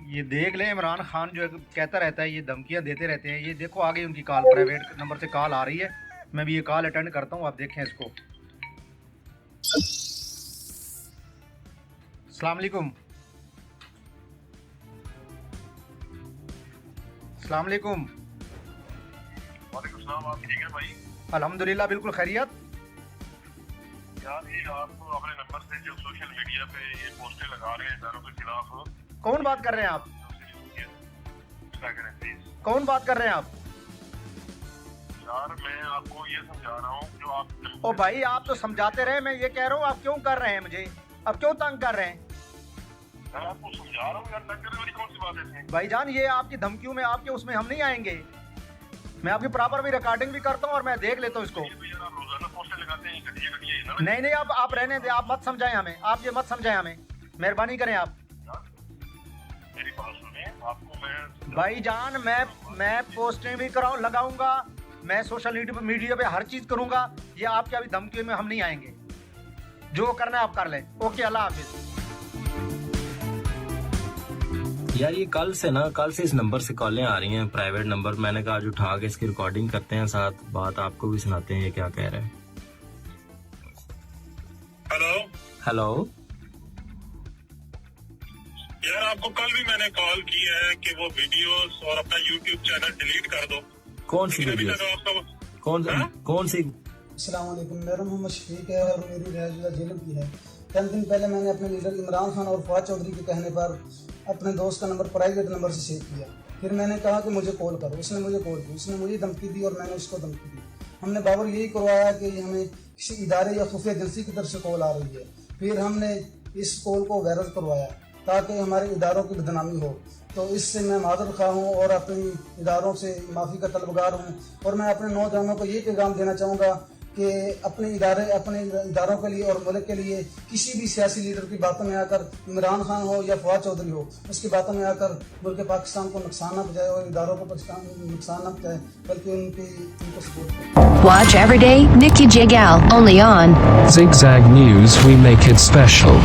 ये देख लें, इमरान खान जो कहता रहता है, ये धमकियां देते रहते हैं। ये देखो आगे उनकी कॉल, प्राइवेट नंबर से कॉल आ रही है। मैं भी ये कॉल अटेंड करता हूँ, आप देखें इसको। अस्सलाम वालेकुम। अस्सलाम वालेकुम। वालेकुम सलाम। आप ठीक है भाई? अल्हम्दुलिल्लाह, बिल्कुल खैरियत। यार ये आप अपने नंबर से जो सोशल मीडिया पे ये पोस्टें लगा रहे हैं इदारों के खिलाफ, कौन बात कर रहे हैं आप? क्या करें प्लीज? कौन बात कर रहे हैं आप? यार मैं आपको ये समझा रहा हूँ जो आप। ओ भाई, आप तो समझाते रहे, मैं ये कह रहा हूँ आप क्यों कर रहे हैं मुझे? अब क्यों तंग कर रहे हैं? मैं आपको समझा रहा हूँ यार, तंग करने वाली कौन सी बात है इसमें? भाईजान, ये आपकी धमकियों में, आपके उसमें हम नहीं आएंगे। मैं आपकी प्रॉपर भी रिकॉर्डिंग भी करता हूँ और मैं देख लेता हूँ इसको। ये तो यार आप रोजाना पोस्टें लगाते हैं, घटिया घटिया ना। नहीं नहीं, आप रहने दें, आप मत समझाएं हमें, आप ये मत समझाएं हमें, मेहरबानी करें आप। मेरी बात सुने, आपको मैं भाईजान, मैं पोस्टें भी कराऊं, लगाऊंगा, मैं सोशल मीडिया पे हर चीज करूंगा। ये आपके अभी धमकियों में हम नहीं आएंगे। जो करना है आप कर लें। ओके, अल्लाह हाफिज। यार ये कल से इस नंबर से कॉलें आ रही हैं, प्राइवेट नंबर। मैंने कहा आज उठा के इसकी रिकॉर्डिंग करते हैं, साथ बात आपको भी सुनाते हैं ये क्या कह रहे हैं। Hello hello. यार, आपको कल भी मैंने कॉल की है कि वो वीडियोस और अपना यूट्यूब चैनल डिलीट कर दो। कौन सी वीडियो? कौन सी? अस्सलाम वालेकुम, मेरा मोहम्मद शफीक है और मेरी रियाजुल्लाह जेलम की है। चंद दिन पहले मैंने अपने लीडर इमरान खान और फवाद चौधरी के कहने पर अपने दोस्त का नंबर प्राइवेट नंबर से सेव किया। फिर मैंने कहा कि मुझे कॉल करो। उसने मुझे कॉल की, उसने मुझे धमकी दी और मैंने उसको धमकी दी। हमने बाबर यही करवाया कि हमें किसी इदारे या खुफिया एजेंसी की तरफ से कॉल आ रही है। फिर हमने इस कॉल को वायरल करवाया ताकि हमारे इदारों की बदनामी हो। तो इससे मैं मादर खा हूँ और अपने इदारों से माफ़ी का तलबगार हूँ। और मैं अपने नौजवानों को ये पैगाम देना चाहूँगा कि अपने इदारों के लिए और मुल्क के लिए किसी भी सियासी लीडर की बातों में आकर, इमरान खान हो या फवाद चौधरी हो, उसकी बातों में आकर मुल्क पाकिस्तान को नुकसान न पहुँचाए और इदारों को नुकसान न पहुँचाए, बल्कि उनको सपोर्ट करें। Watch every day Nikki Jigal only on Zigzag News. We make it special.